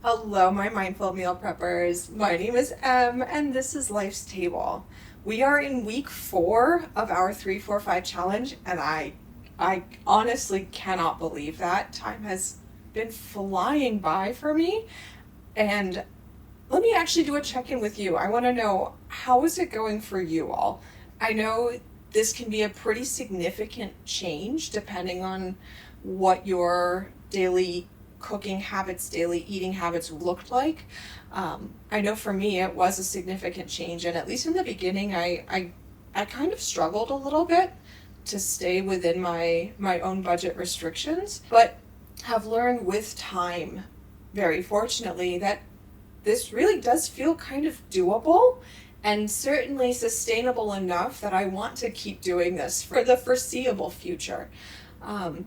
Hello, my mindful meal preppers. My name is Em, and this is Life's Table. We are in week 4 of our 3-4-5 challenge, and I honestly cannot believe that time has been flying by for me. And let me actually do a check-in with you. I want to know, how is it going for you all? I know this can be a pretty significant change depending on what your daily cooking habits, daily eating habits looked like. I know for me it was a significant change, and at least in the beginning, I kind of struggled a little bit to stay within my own budget restrictions, but have learned with time, very fortunately, that this really does feel kind of doable and certainly sustainable enough that I want to keep doing this for the foreseeable future.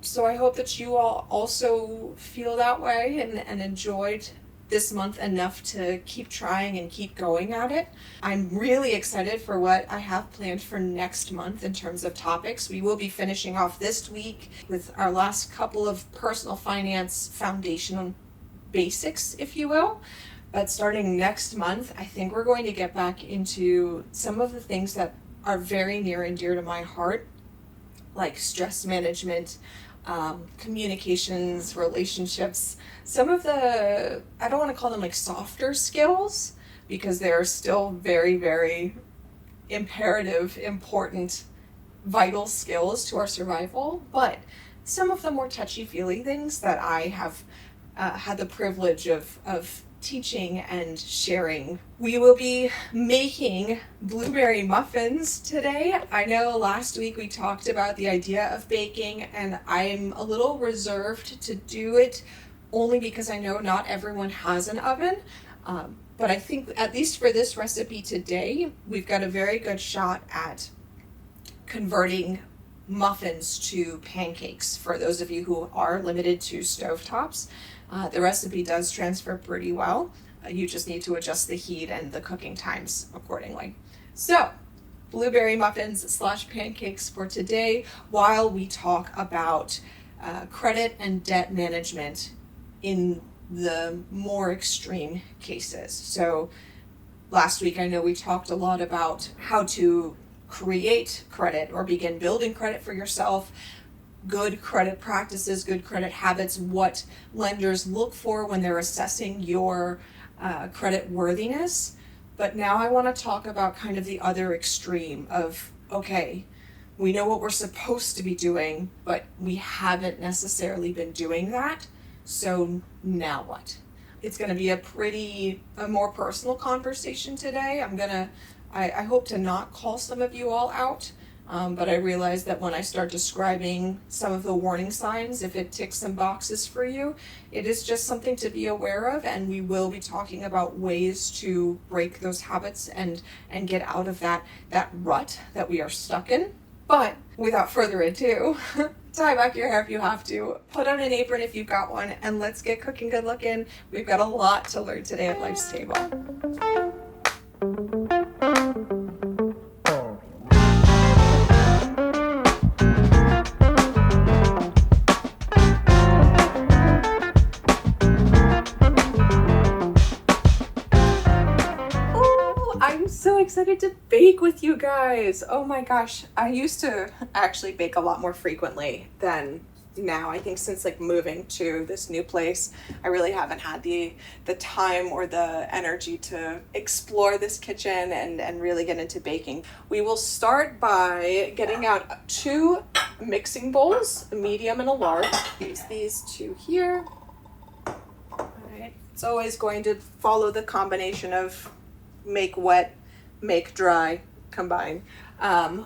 So I hope that you all also feel that way and enjoyed this month enough to keep trying and keep going at it. I'm really excited for what I have planned for next month in terms of topics. We will be finishing off this week with our last couple of personal finance foundation basics, if you will. But starting next month, I think we're going to get back into some of the things that are very near and dear to my heart, like stress management, communications, relationships, some of the, I don't want to call them like softer skills because they're still very, very imperative, important, vital skills to our survival, but some of the more touchy-feely things that I have had the privilege of teaching and sharing. We will be making blueberry muffins today. I know last week we talked about the idea of baking, and I'm a little reserved to do it only because I know not everyone has an oven. But I think at least for this recipe today, we've got a very good shot at converting muffins to pancakes for those of you who are limited to stovetops. The recipe does transfer pretty well. You just need to adjust the heat and the cooking times accordingly. So, blueberry muffins / pancakes for today while we talk about credit and debt management in the more extreme cases. So, last week I know we talked a lot about how to create credit or begin building credit for yourself, good credit practices, good credit habits, what lenders look for when they're assessing your credit worthiness. But now I want to talk about kind of the other extreme of, okay, we know what we're supposed to be doing, but we haven't necessarily been doing that. So now what? It's going to be a more personal conversation today. I hope to not call some of you all out. But I realize that when I start describing some of the warning signs, if it ticks some boxes for you, it is just something to be aware of, and we will be talking about ways to break those habits and get out of that rut that we are stuck in. But without further ado, tie back your hair if you have to, put on an apron if you've got one, and let's get cooking good looking. We've got a lot to learn today at Life's Table. So excited to bake with you guys. Oh my gosh, I used to actually bake a lot more frequently than now. I think since like moving to this new place, I really haven't had the time or the energy to explore this kitchen and really get into baking. We will start by getting out 2 mixing bowls, a medium and a large. Use these 2 here. All right. It's always going to follow the combination of make wet, make dry, combine.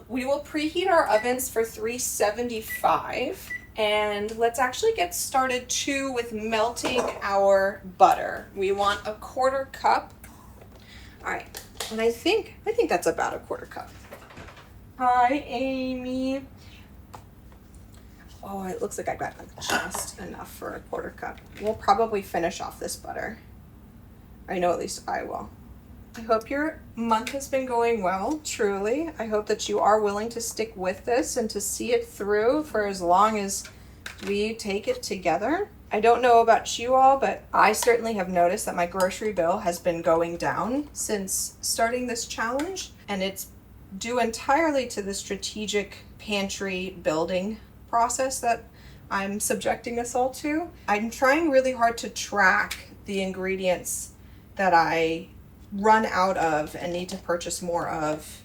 We will preheat our ovens for 375, and let's actually get started too with melting our butter. We want a 1/4 cup. All right, and I think that's about a 1/4 cup. Hi, Amy. Oh, it looks like I got just enough for a 1/4 cup. We'll probably finish off this butter. I know at least I will. I hope your month has been going well, truly. I hope that you are willing to stick with this and to see it through for as long as we take it together. I don't know about you all, but I certainly have noticed that my grocery bill has been going down since starting this challenge, and it's due entirely to the strategic pantry building process that I'm subjecting us all to. I'm trying really hard to track the ingredients that I run out of and need to purchase more of,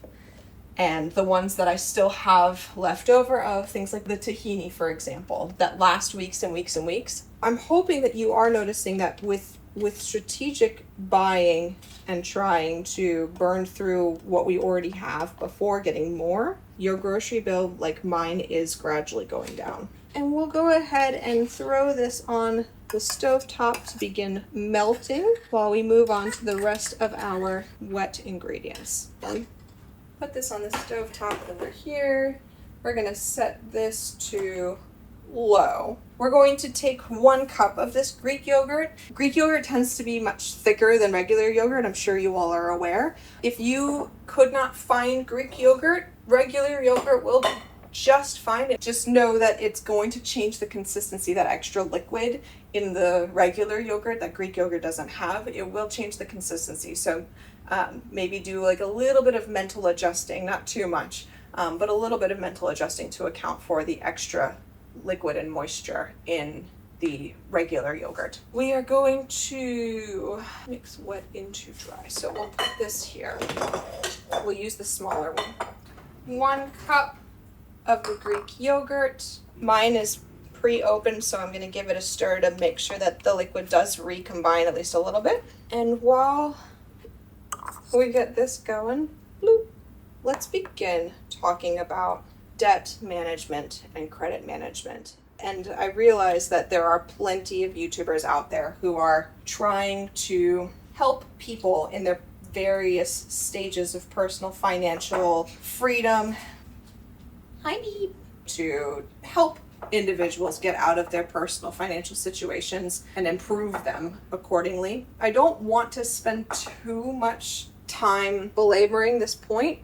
and the ones that I still have left over of, things like the tahini, for example, that last weeks and weeks and weeks. I'm hoping that you are noticing that with strategic buying and trying to burn through what we already have before getting more, your grocery bill, like mine, is gradually going down. And we'll go ahead and throw this on the stovetop to begin melting while we move on to the rest of our wet ingredients. Put this on the stovetop over here. We're gonna set this to low. We're going to take 1 cup of this Greek yogurt. Greek yogurt tends to be much thicker than regular yogurt. I'm sure you all are aware. If you could not find Greek yogurt, regular yogurt will be just fine. Just know that it's going to change the consistency, that extra liquid in the regular yogurt that Greek yogurt doesn't have. It will change the consistency. So maybe do like a little bit of mental adjusting, not too much, but a little bit of mental adjusting to account for the extra liquid and moisture in the regular yogurt. We are going to mix wet into dry. So we'll put this here. We'll use the smaller one. 1 cup of the Greek yogurt. Mine is pre-opened, so I'm going to give it a stir to make sure that the liquid does recombine at least a little bit. And while we get this going, bloop, let's begin talking about debt management and credit management. And I realize that there are plenty of YouTubers out there who are trying to help people in their various stages of personal financial freedom. Hi, Beep. To help individuals get out of their personal financial situations and improve them accordingly. I don't want to spend too much time belaboring this point,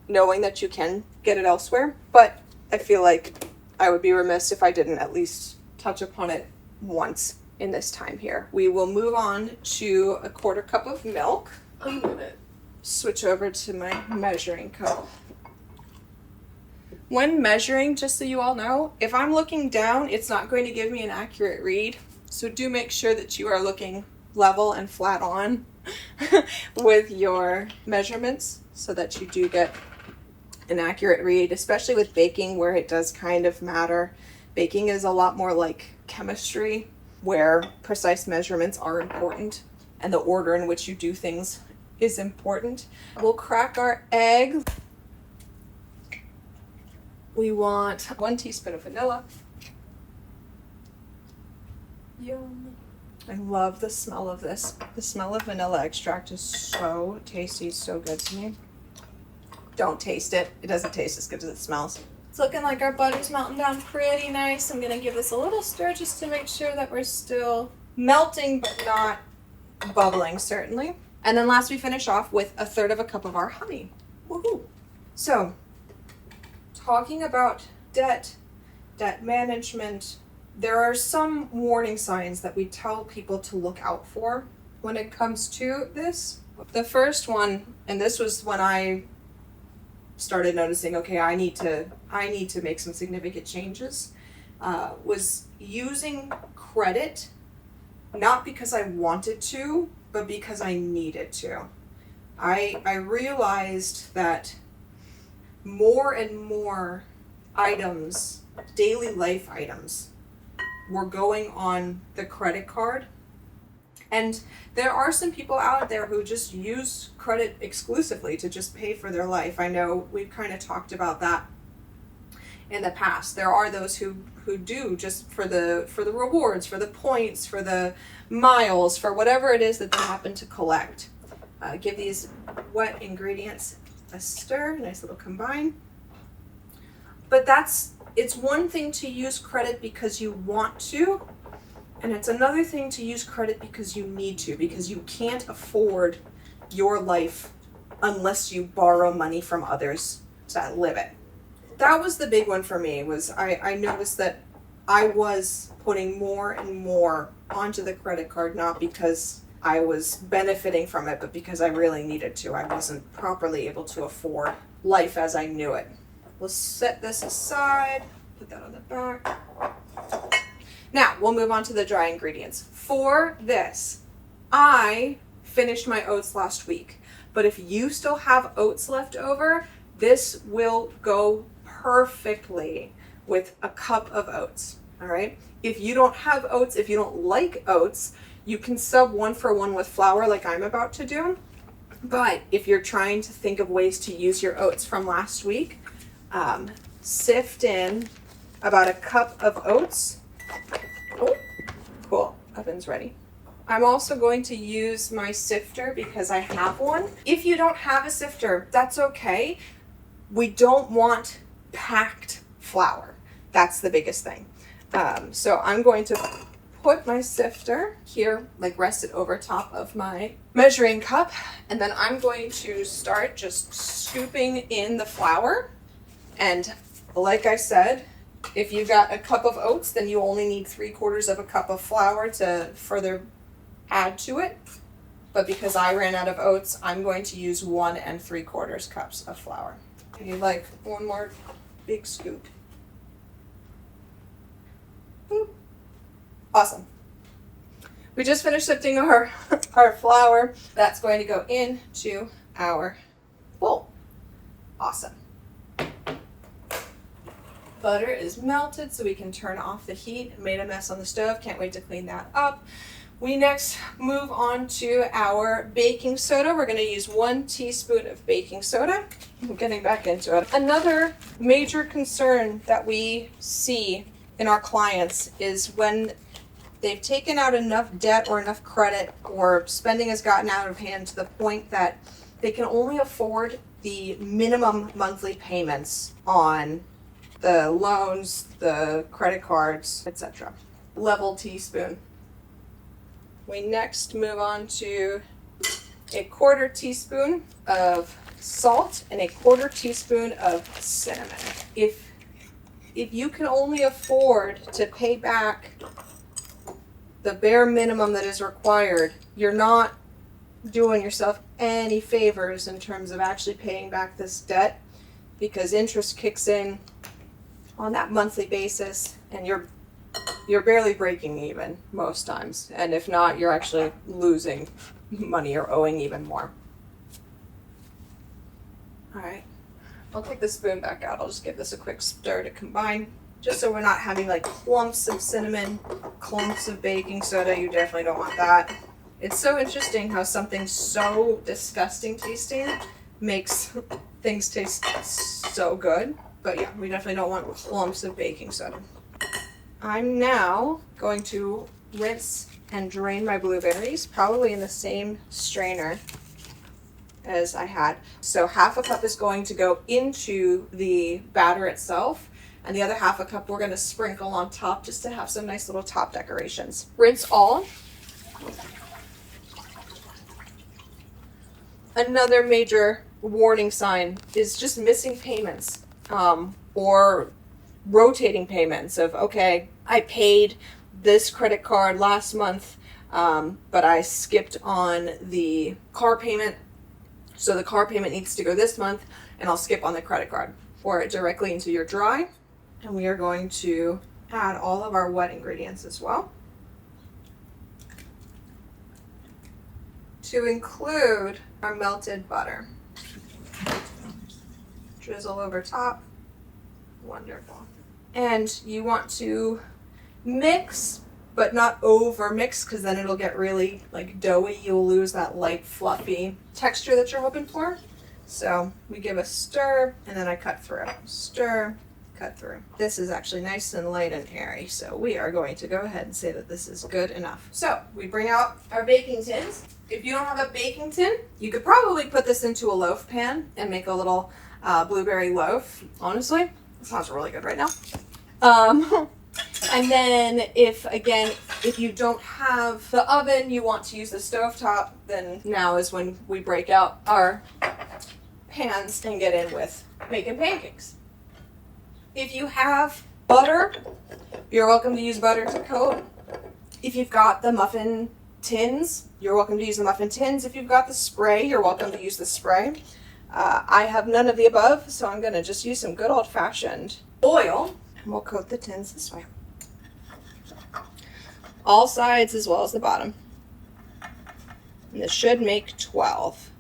knowing that you can get it elsewhere, but I feel like I would be remiss if I didn't at least touch upon it once in this time here. We will move on to a 1/4 cup of milk. I'm gonna switch over to my measuring cup. When measuring, just so you all know, if I'm looking down, it's not going to give me an accurate read. So do make sure that you are looking level and flat on with your measurements so that you do get an accurate read, especially with baking where it does kind of matter. Baking is a lot more like chemistry where precise measurements are important and the order in which you do things is important. We'll crack our egg. We want 1 teaspoon of vanilla. Yum. I love the smell of this. The smell of vanilla extract is so tasty, so good to me. Don't taste it. It doesn't taste as good as it smells. It's looking like our butter's melting down pretty nice. I'm gonna give this a little stir just to make sure that we're still melting but not bubbling, certainly. And then last we finish off with 1/3 cup of our honey. Woohoo! So, talking about debt management, there are some warning signs that we tell people to look out for when it comes to this. The first one, and this was when I started noticing, okay, I need to make some significant changes, was using credit, not because I wanted to, but because I needed to. I realized that more and more items, daily life items, were going on the credit card. And there are some people out there who just use credit exclusively to just pay for their life. I know we've kind of talked about that in the past. There are those who do just for the rewards, for the points, for the miles, for whatever it is that they happen to collect. Give these wet ingredients a stir, nice little combine. But it's one thing to use credit because you want to, and it's another thing to use credit because you need to, because you can't afford your life unless you borrow money from others to live it. That was the big one for me, was I noticed that I was putting more and more onto the credit card, not because I was benefiting from it, but because I really needed to. I wasn't properly able to afford life as I knew it. We'll set this aside, put that on the back. Now, we'll move on to the dry ingredients. For this, I finished my oats last week, but if you still have oats left over, this will go perfectly with a cup of oats, all right? If you don't have oats, if you don't like oats, you can sub 1-for-1 with flour like I'm about to do. But if you're trying to think of ways to use your oats from last week, sift in about a cup of oats. Oh, cool, oven's ready. I'm also going to use my sifter because I have one. If you don't have a sifter, that's okay. We don't want packed flour. That's the biggest thing. So I'm going to put my sifter here, like rest it over top of my measuring cup, and then I'm going to start just scooping in the flour. And like I said, if you got a cup of oats, then you only need 3/4 of a cup of flour to further add to it. But because I ran out of oats, I'm going to use 1 3/4 cups of flour. Maybe like one more big scoop. Boop. Awesome. We just finished sifting our flour. That's going to go into our bowl. Awesome. Butter is melted, so we can turn off the heat. Made a mess on the stove. Can't wait to clean that up. We next move on to our baking soda. We're going to use 1 teaspoon of baking soda. I'm getting back into it. Another major concern that we see in our clients is when they've taken out enough debt or enough credit, or spending has gotten out of hand to the point that they can only afford the minimum monthly payments on the loans, the credit cards, etc. Level teaspoon. We next move on to a 1/4 teaspoon of salt and a 1/4 teaspoon of cinnamon. If you can only afford to pay back the bare minimum that is required, you're not doing yourself any favors in terms of actually paying back this debt, because interest kicks in on that monthly basis and you're barely breaking even most times. And if not, you're actually losing money or owing even more. All right, I'll take the spoon back out. I'll just give this a quick stir to combine, just so we're not having like clumps of cinnamon, clumps of baking soda. You definitely don't want that. It's so interesting how something so disgusting tasting makes things taste so good. But yeah, we definitely don't want clumps of baking soda. I'm now going to rinse and drain my blueberries, probably in the same strainer as I had. So 1/2 cup is going to go into the batter itself, and the other 1/2 cup we're going to sprinkle on top just to have some nice little top decorations. Rinse all. Another major warning sign is just missing payments, or rotating payments of, okay, I paid this credit card last month, but I skipped on the car payment, so the car payment needs to go this month, and I'll skip on the credit card. Pour it directly into your dry, and we are going to add all of our wet ingredients as well, to include our melted butter. Drizzle over top. Wonderful. And you want to mix, but not over mix, because then it'll get really like doughy. You'll lose that light fluffy texture that you're hoping for. So we give a stir, and then I cut through. Stir, cut through. This is actually nice and light and airy, so we are going to go ahead and say that this is good enough. So we bring out our baking tins. If you don't have a baking tin, you could probably put this into a loaf pan and make a little blueberry loaf. Honestly, it sounds really good right now. And then if you don't have the oven, you want to use the stovetop, then now is when we break out our pans and get in with making pancakes. If you have butter, you're welcome to use butter to coat. If you've got the muffin tins, you're welcome to use the muffin tins. If you've got the spray, you're welcome to use the spray. I have none of the above, so I'm going to just use some good old-fashioned oil, and we'll coat the tins this way. All sides as well as the bottom. And this should make 12.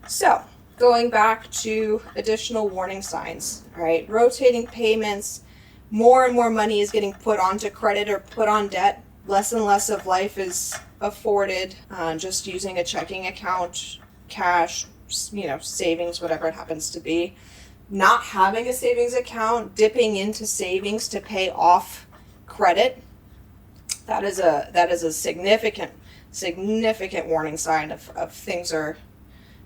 So, going back to additional warning signs, all right? Rotating payments, more and more money is getting put onto credit or put on debt. Less and less of life is afforded just using a checking account, cash, savings, whatever it happens to be. Not having a savings account, dipping into savings to pay off credit. That is a significant warning sign of things are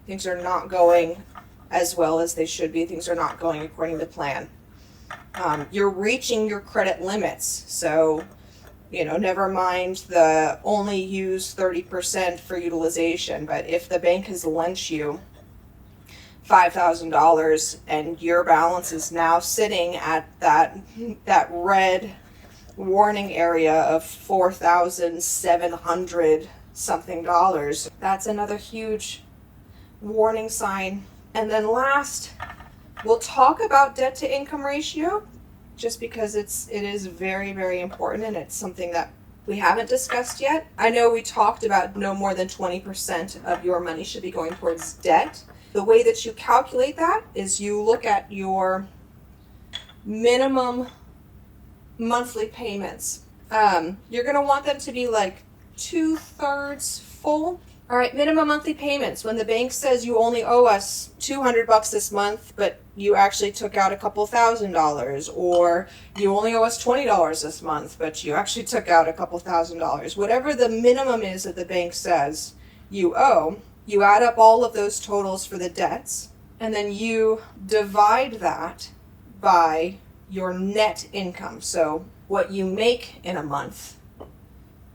not going as well as they should be. Things are not going according to plan. You're reaching your credit limits, so never mind the only use 30% for utilization. But if the bank has lent you $5,000 and your balance is now sitting at that red warning area of $4,700 something dollars, that's another huge warning sign. And then last, we'll talk about debt to income ratio, just because it is very, very important, and it's something that we haven't discussed yet. I know we talked about no more than 20% of your money should be going towards debt. The way that you calculate that is you look at your minimum monthly payments. You're going to want them to be like 2/3 full. All right, minimum monthly payments. When the bank says you only owe us $200 this month, but you actually took out a couple $1,000, or you only owe us $20 this month, but you actually took out a couple $1,000. Whatever the minimum is that the bank says you owe, you add up all of those totals for the debts, and then you divide that by your net income. So what you make in a month.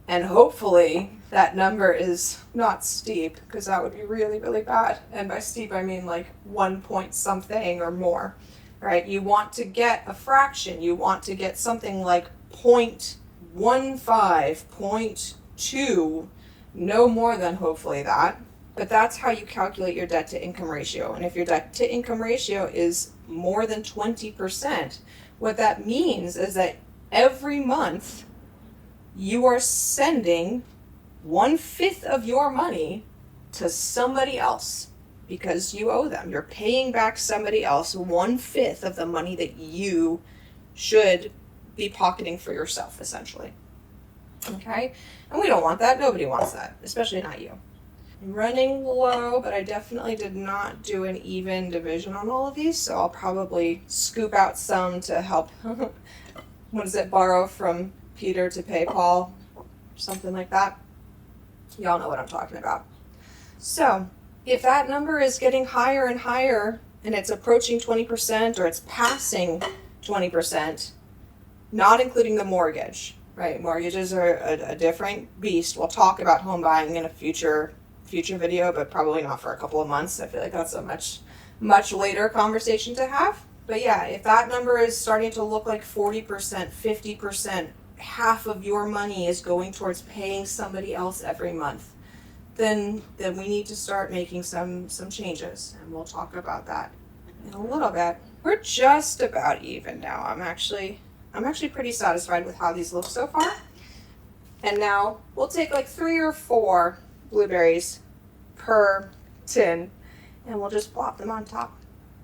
And hopefully that number is not steep, because that would be really, really bad. And by steep, I mean like 1 point something or more, right? You want to get a fraction. You want to get something like 0.15, 0.2, no more than hopefully that. But that's how you calculate your debt to income ratio. And if your debt to income ratio is more than 20%, what that means is that every month you are sending 1/5 of your money to somebody else because you owe them. You're paying back somebody else 1/5 of the money that you should be pocketing for yourself, essentially. Okay? And we don't want that. Nobody wants that, especially not you. I'm running low, but I definitely did not do an even division on all of these, so I'll probably scoop out some to help, borrow from Peter to pay Paul, or something like that. Y'all know what I'm talking about. So, if that number is getting higher and higher, and it's approaching 20%, or it's passing 20%, not including the mortgage, right? Mortgages are a different beast. We'll talk about home buying in a future video, but probably not for a couple of months. I feel like that's a much later conversation to have. But yeah, if that number is starting to look like 40%, 50%, half of your money is going towards paying somebody else every month, then we need to start making some changes, and we'll talk about that in a little bit. We're just about even now. I'm actually pretty satisfied with how these look so far. And now we'll take like 3 or 4 blueberries per tin, and we'll just plop them on top.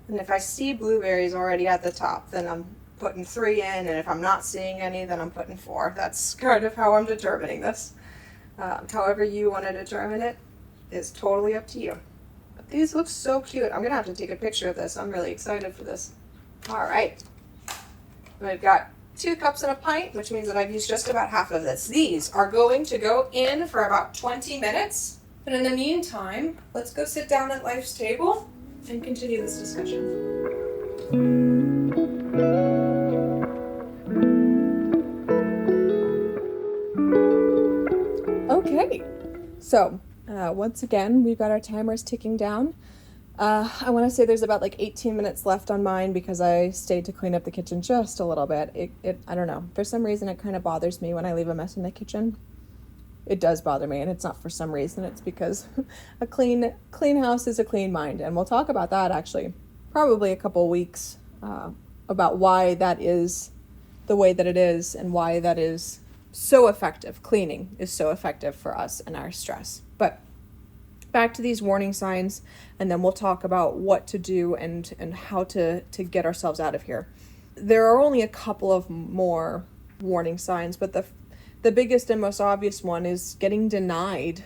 And if I see blueberries already at the top, then I'm putting 3 in, and if I'm not seeing any, then I'm putting 4. That's kind of how I'm determining this. However you want to determine it is totally up to you. But these look so cute. I'm going to have to take a picture of this. I'm really excited for this. All right. We've got 2 cups and a pint, which means that I've used just about half of this. These are going to go in for about 20 minutes. But in the meantime, let's go sit down at Life's table and continue this discussion. Okay, so once again, we've got our timers ticking down. I want to say there's about like 18 minutes left on mine because I stayed to clean up the kitchen just a little bit. I don't know. For some reason, it kind of bothers me when I leave a mess in the kitchen. It does bother me, and it's not for some reason. It's because a clean house is a clean mind, and we'll talk about that actually, probably a couple weeks, about why that is the way that it is and why that is so effective. Cleaning is so effective for us and our stress. But back to these warning signs, and then we'll talk about what to do and how to get ourselves out of here. There are only a couple of more warning signs, but the biggest and most obvious one is getting denied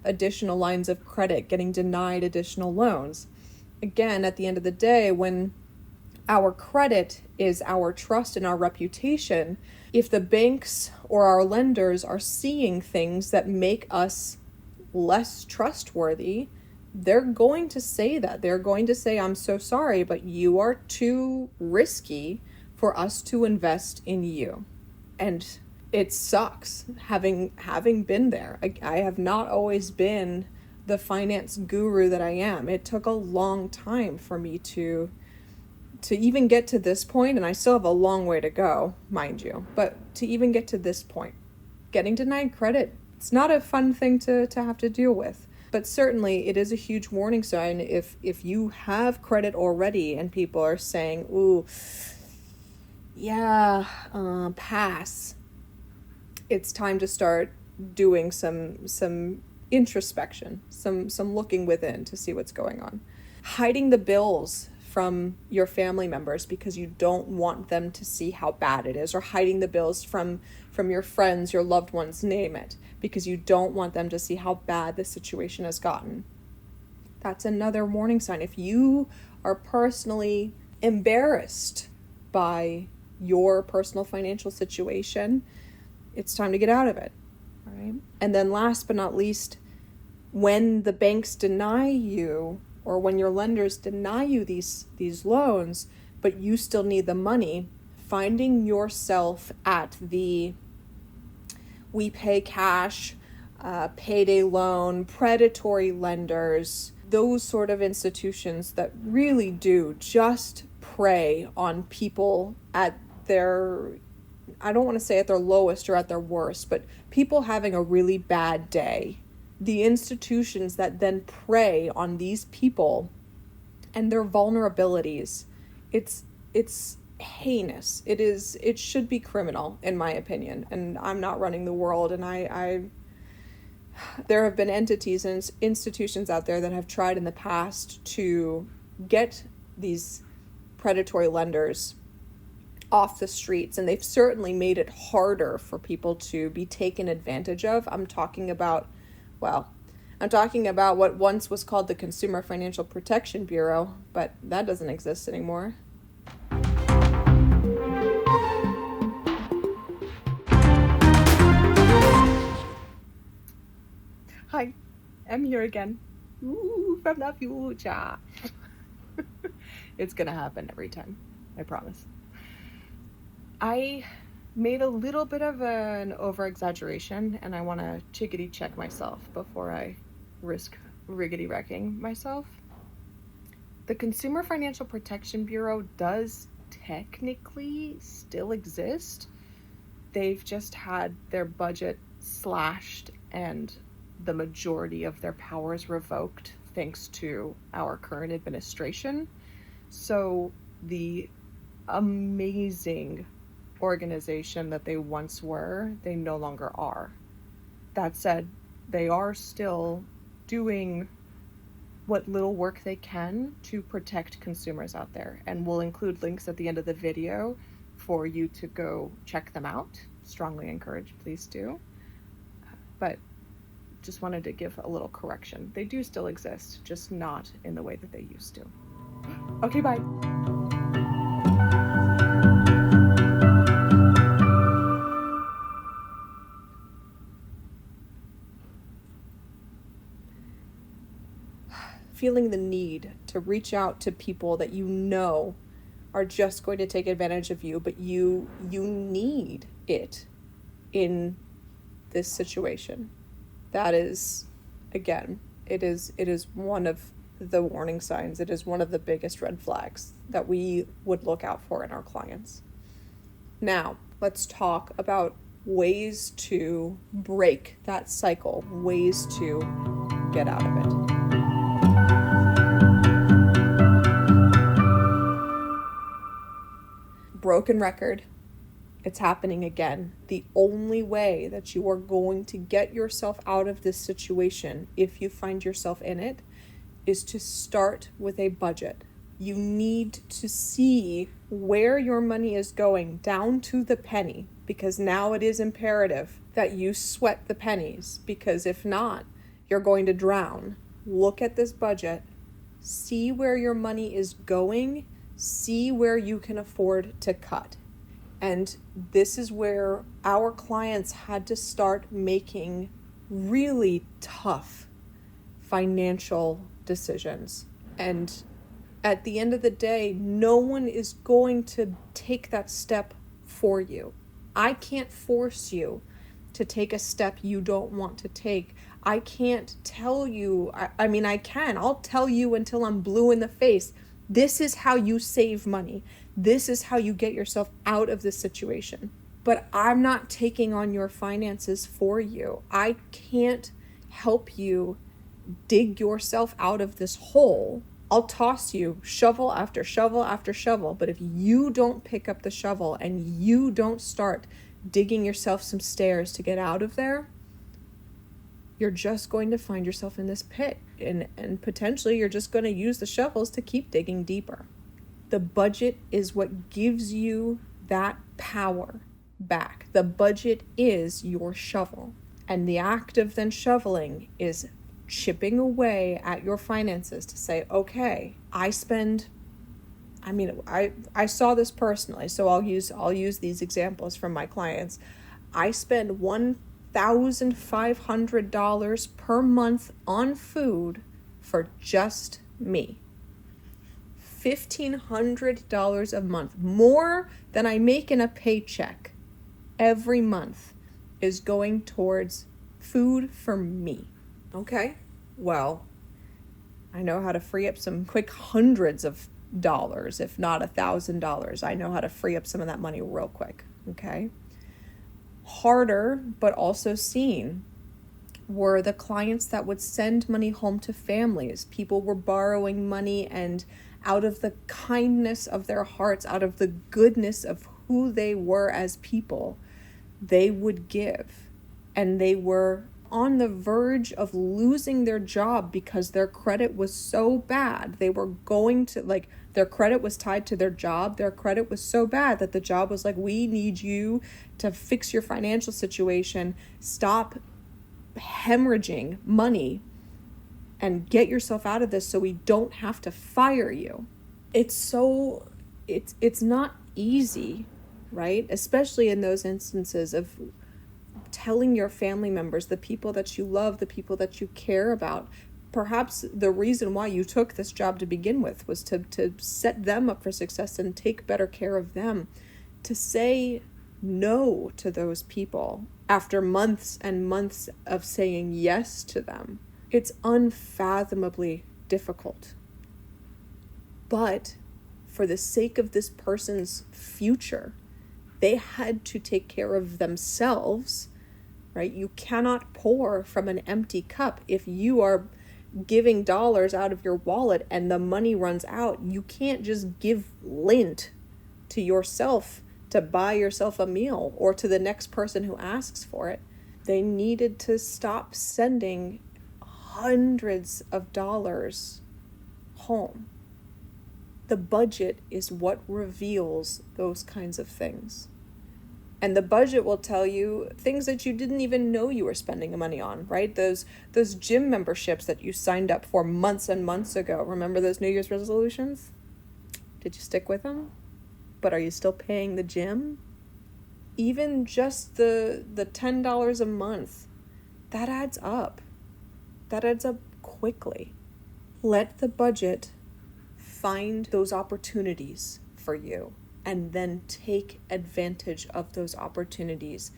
additional lines of credit, getting denied additional loans. Again, at the end of the day, when our credit is our trust and our reputation, if the banks or our lenders are seeing things that make us less trustworthy, they're going to say that. They're going to say, I'm so sorry, but you are too risky for us to invest in you. And it sucks having been there. I have not always been the finance guru that I am. It took a long time for me to even get to this point, and I still have a long way to go, mind you, but to even get to this point, getting denied credit, it's not a fun thing to have to deal with. But certainly it is a huge warning sign if you have credit already and people are saying, ooh, yeah, pass. It's time to start doing some introspection, some looking within to see what's going on. Hiding the bills from your family members because you don't want them to see how bad it is, or hiding the bills from your friends, your loved ones, name it, because you don't want them to see how bad the situation has gotten. That's another warning sign. If you are personally embarrassed by your personal financial situation, it's time to get out of it. All right. And then last but not least, when the banks deny you, or when your lenders deny you these loans, but you still need the money, finding yourself at the we pay cash, payday loan, predatory lenders, those sort of institutions that really do just prey on people at their, I don't want to say at their lowest or at their worst, but people having a really bad day. The institutions that then prey on these people and their vulnerabilities, it's heinous. It should be criminal, in my opinion. And I'm not running the world, and I there have been entities and institutions out there that have tried in the past to get these predatory lenders off the streets, and they've certainly made it harder for people to be taken advantage of. I'm talking about what once was called the Consumer Financial Protection Bureau, but that doesn't exist anymore. Hi, I'm here again. Ooh, from the future. It's gonna happen every time, I promise. I made a little bit of an over-exaggeration, and I want to chickadee check myself before I risk riggedy-wrecking myself. The Consumer Financial Protection Bureau does technically still exist. They've just had their budget slashed and the majority of their powers revoked thanks to our current administration. So the amazing organization that they once were, they no longer are. That said, they are still doing what little work they can to protect consumers out there, and we'll include links at the end of the video for you to go check them out. Strongly encourage, please do. But just wanted to give a little correction. They do still exist, just not in the way that they used to. Okay, bye. Feeling the need to reach out to people that you know are just going to take advantage of you, but you need it in this situation. That is, again, it is one of the warning signs. It is one of the biggest red flags that we would look out for in our clients. Now, let's talk about ways to break that cycle, ways to get out of it. Broken record. It's happening again. The only way that you are going to get yourself out of this situation, if you find yourself in it, is to start with a budget. You need to see where your money is going down to the penny, because now it is imperative that you sweat the pennies, because if not, you're going to drown. Look at this budget, see where your money is going, see where you can afford to cut. And this is where our clients had to start making really tough financial decisions. And at the end of the day, no one is going to take that step for you. I can't force you to take a step you don't want to take. I can't tell you, I can. I'll tell you until I'm blue in the face. This is how you save money. This is how you get yourself out of this situation. But I'm not taking on your finances for you. I can't help you dig yourself out of this hole. I'll toss you shovel after shovel after shovel, but if you don't pick up the shovel and you don't start digging yourself some stairs to get out of there, you're just going to find yourself in this pit, and potentially you're just going to use the shovels to keep digging deeper. The budget is what gives you that power back. The budget is your shovel, and the act of then shoveling is chipping away at your finances to say, okay, I saw this personally, so I'll use these examples from my clients. I spend $1,500 per month on food for just me. $1,500 a month, more than I make in a paycheck every month, is going towards food for me. Okay, well, I know how to free up some quick hundreds of dollars, if not $1,000. I know how to free up some of that money real quick, okay? Harder, but also seen, were the clients that would send money home to families. People were borrowing money, and out of the kindness of their hearts, out of the goodness of who they were as people, they would give. And they were on the verge of losing their job because their credit was so bad. They were going to, their credit was tied to their job. Their credit was so bad that the job was like, we need you to fix your financial situation. Stop hemorrhaging money and get yourself out of this so we don't have to fire you. It's not easy, right? Especially in those instances of telling your family members, the people that you love, the people that you care about, perhaps the reason why you took this job to begin with was to set them up for success and take better care of them. To say no to those people after months and months of saying yes to them, it's unfathomably difficult. But for the sake of this person's future, they had to take care of themselves, right? You cannot pour from an empty cup. If you are giving dollars out of your wallet and the money runs out, you can't just give lint to yourself to buy yourself a meal or to the next person who asks for it. They needed to stop sending hundreds of dollars home. The budget is what reveals those kinds of things. And the budget will tell you things that you didn't even know you were spending money on, right? Those gym memberships that you signed up for months and months ago. Remember those New Year's resolutions? Did you stick with them? But are you still paying the gym? Even just the $10 a month, that adds up. That adds up quickly. Let the budget find those opportunities for you and then take advantage of those opportunities.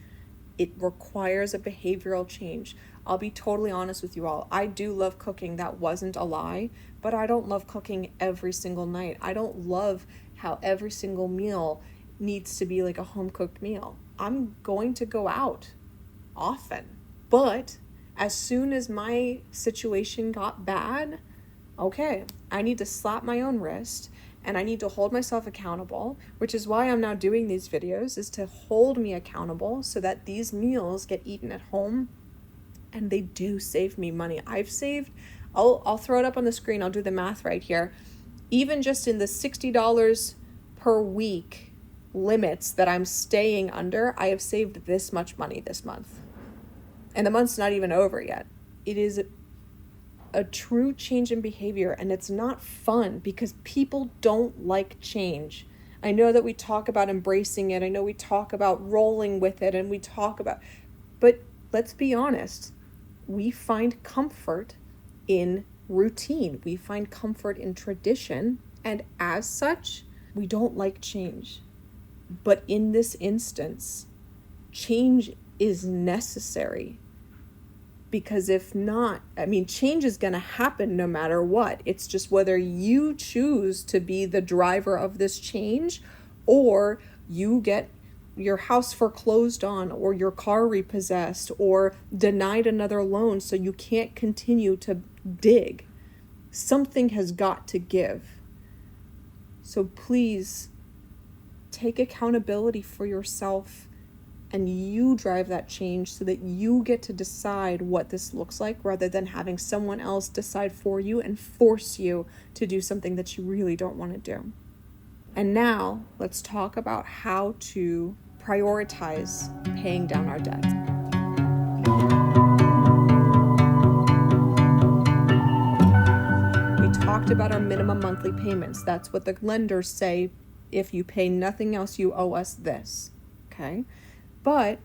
It requires a behavioral change. I'll be totally honest with you all. I do love cooking. That wasn't a lie, but I don't love cooking every single night. I don't love how every single meal needs to be like a home cooked meal. I'm going to go out often, but as soon as my situation got bad, okay, I need to slap my own wrist and I need to hold myself accountable, which is why I'm now doing these videos, is to hold me accountable so that these meals get eaten at home and they do save me money. I've saved, I'll throw it up on the screen, I'll do the math right here. Even just in the $60 per week limits that I'm staying under, I have saved this much money this month. And the month's not even over yet. It is a true change in behavior, and it's not fun because people don't like change. I know that we talk about embracing it. I know we talk about rolling with it, and we talk about, but let's be honest. We find comfort in routine. We find comfort in tradition, and as such, we don't like change. But in this instance, change is necessary. Because if not, change is going to happen no matter what. It's just whether you choose to be the driver of this change, or you get your house foreclosed on, or your car repossessed, or denied another loan so you can't continue to dig. Something has got to give. So please take accountability for yourself, and you drive that change so that you get to decide what this looks like, rather than having someone else decide for you and force you to do something that you really don't want to do. And now let's talk about how to prioritize paying down our debt. We talked about our minimum monthly payments. That's what the lenders say. If you pay nothing else, you owe us this. Okay? But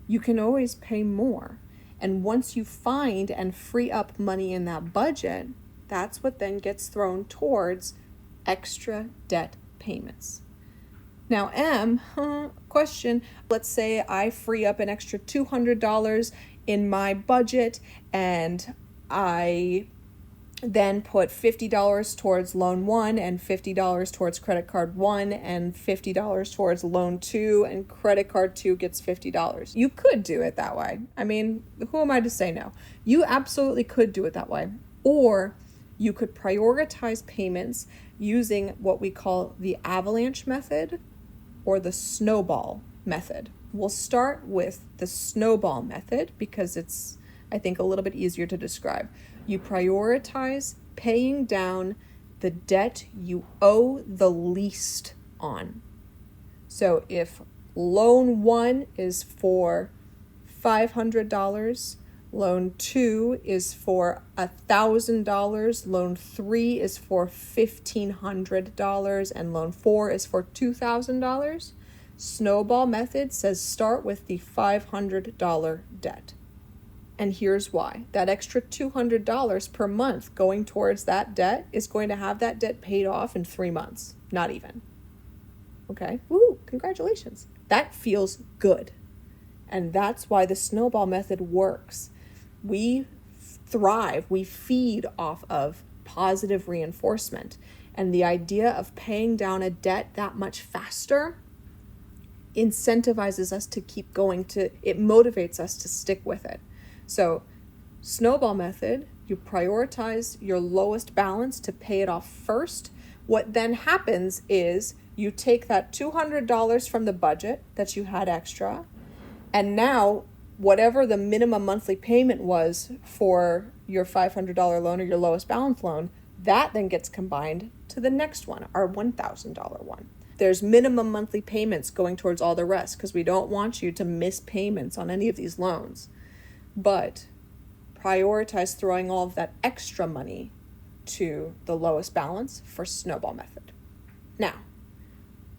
you can always pay more. And once you find and free up money in that budget, that's what then gets thrown towards extra debt payments. Now, question, let's say I free up an extra $200 in my budget, and I then put $50 towards loan 1 and $50 towards credit card 1 and $50 towards loan 2, and credit card 2 gets $50. You could do it that way. Who am I to say no? You absolutely could do it that way. Or you could prioritize payments using what we call the avalanche method or the snowball method. We'll start with the snowball method because it's, I think, a little bit easier to describe. You prioritize paying down the debt you owe the least on. So if loan 1 is for $500, loan 2 is for $1,000, loan 3 is for $1,500, and loan 4 is for $2,000, snowball method says start with the $500 debt. And here's why. That extra $200 per month going towards that debt is going to have that debt paid off in 3 months. Not even. Okay? Woo! Congratulations. That feels good. And that's why the snowball method works. We thrive, we feed off of positive reinforcement. And the idea of paying down a debt that much faster incentivizes us to keep going, it motivates us to stick with it. So, snowball method, you prioritize your lowest balance to pay it off first. What then happens is you take that $200 from the budget that you had extra, and now whatever the minimum monthly payment was for your $500 loan or your lowest balance loan, that then gets combined to the next one, our $1,000 one. There's minimum monthly payments going towards all the rest because we don't want you to miss payments on any of these loans. But prioritize throwing all of that extra money to the lowest balance for snowball method. Now,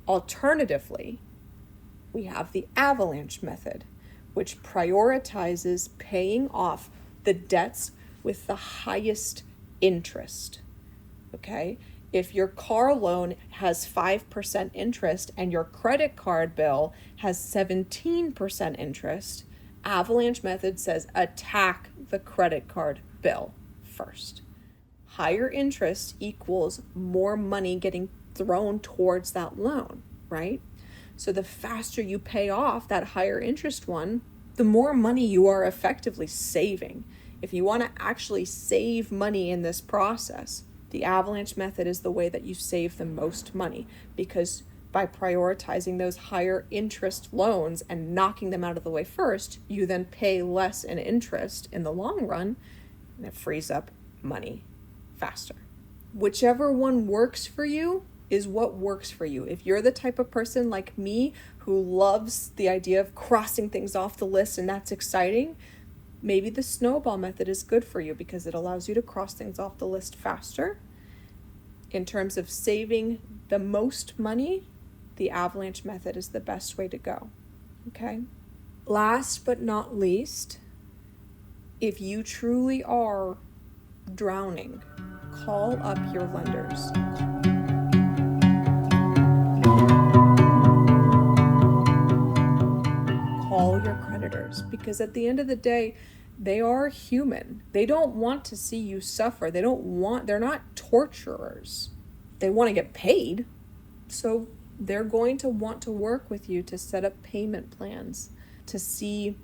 alternatively, we have the avalanche method, which prioritizes paying off the debts with the highest interest. Okay? If your car loan has 5% interest and your credit card bill has 17% interest, Avalanche method says attack the credit card bill first. Higher interest equals more money getting thrown towards that loan, right? So the faster you pay off that higher interest one, the more money you are effectively saving. If you want to actually save money in this process, the avalanche method is the way that you save the most money, because by prioritizing those higher interest loans and knocking them out of the way first, you then pay less in interest in the long run, and it frees up money faster. Whichever one works for you is what works for you. If you're the type of person like me who loves the idea of crossing things off the list and that's exciting, maybe the snowball method is good for you because it allows you to cross things off the list faster. In terms of saving the most money, the avalanche method is the best way to go. Okay? Last but not least, if you truly are drowning, call up your lenders. Call your creditors, because at the end of the day, they are human. They don't want to see you suffer. They're not torturers. They want to get paid. So they're going to want to work with you to set up payment plans to see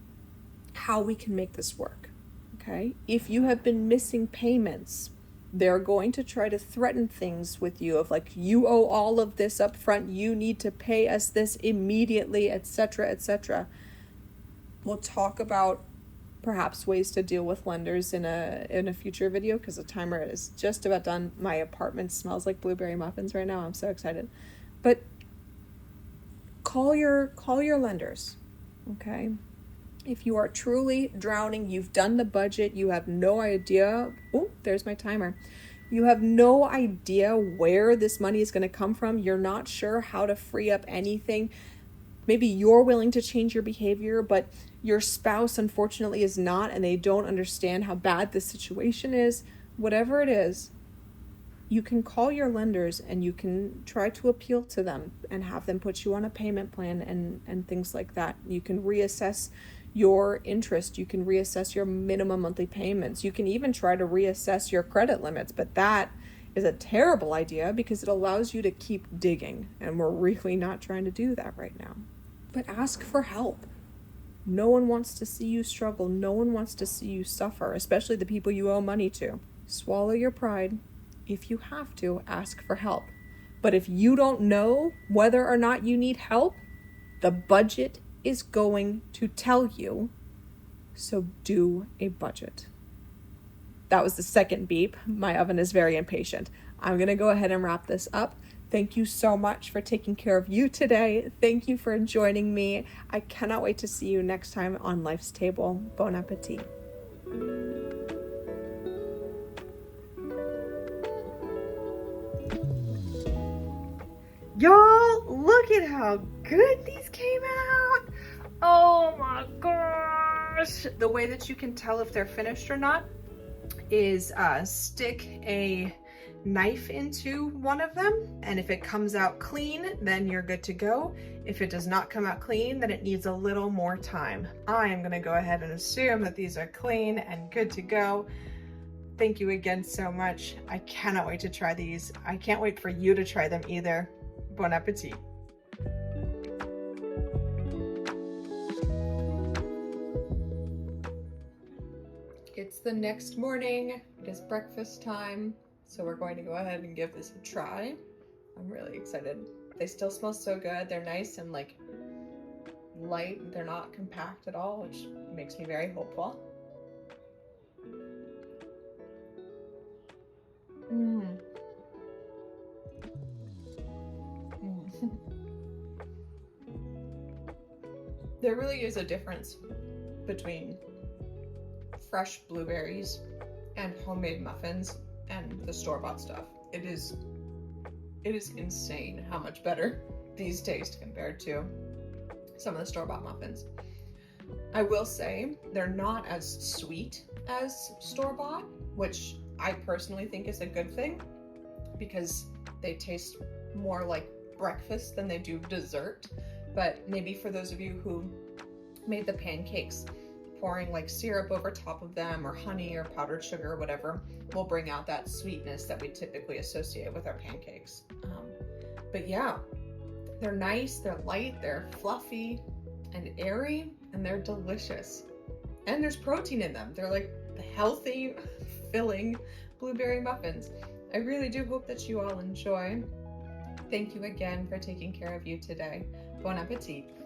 how we can make this work. Okay? If you have been missing payments, they're going to try to threaten things with you of like, you owe all of this up front, you need to pay us this immediately, etc., etc. We'll talk about perhaps ways to deal with lenders in a future video, because the timer is just about done. My apartment smells like blueberry muffins right now. I'm so excited. But call your lenders, okay? If you are truly drowning, you've done the budget, you have no idea. Oh, there's my timer. You have no idea where this money is going to come from. You're not sure how to free up anything. Maybe you're willing to change your behavior, but your spouse unfortunately is not, and they don't understand how bad this situation is. Whatever it is, you can call your lenders and you can try to appeal to them and have them put you on a payment plan and things like that. You can reassess your interest. You can reassess your minimum monthly payments. You can even try to reassess your credit limits, but that is a terrible idea because it allows you to keep digging, and we're really not trying to do that right now. But ask for help. No one wants to see you struggle. No one wants to see you suffer, especially the people you owe money to. Swallow your pride. If you have to, ask for help. But if you don't know whether or not you need help, the budget is going to tell you. So do a budget. That was the second beep. My oven is very impatient. I'm going to go ahead and wrap this up. Thank you so much for taking care of you today. Thank you for joining me. I cannot wait to see you next time on Life's Table. Bon appetit. Y'all, look at how good these came out. Oh my gosh. The way that you can tell if they're finished or not is stick a knife into one of them, and if it comes out clean, then you're good to go. If it does not come out clean, then it needs a little more time. I am going to go ahead and assume that these are clean and good to go. Thank you again so much. I cannot wait to try these. I can't wait for you to try them either. Bon appetit. It's the next morning. It is breakfast time. So we're going to go ahead and give this a try. I'm really excited. They still smell so good. They're nice and like light. They're not compact at all, which makes me very hopeful. There really is a difference between fresh blueberries and homemade muffins and the store-bought stuff. It is insane how much better these taste compared to some of the store-bought muffins. I will say they're not as sweet as store-bought, which I personally think is a good thing because they taste more like breakfast than they do dessert. But maybe for those of you who made the pancakes pouring like syrup over top of them, or honey or powdered sugar or whatever, will bring out that sweetness that we typically associate with our pancakes. But yeah, they're nice, they're light, they're fluffy and airy, and they're delicious. And there's protein in them. They're like the healthy, filling blueberry muffins. I really do hope that you all enjoy. Thank you again for taking care of you today. Bon appetit.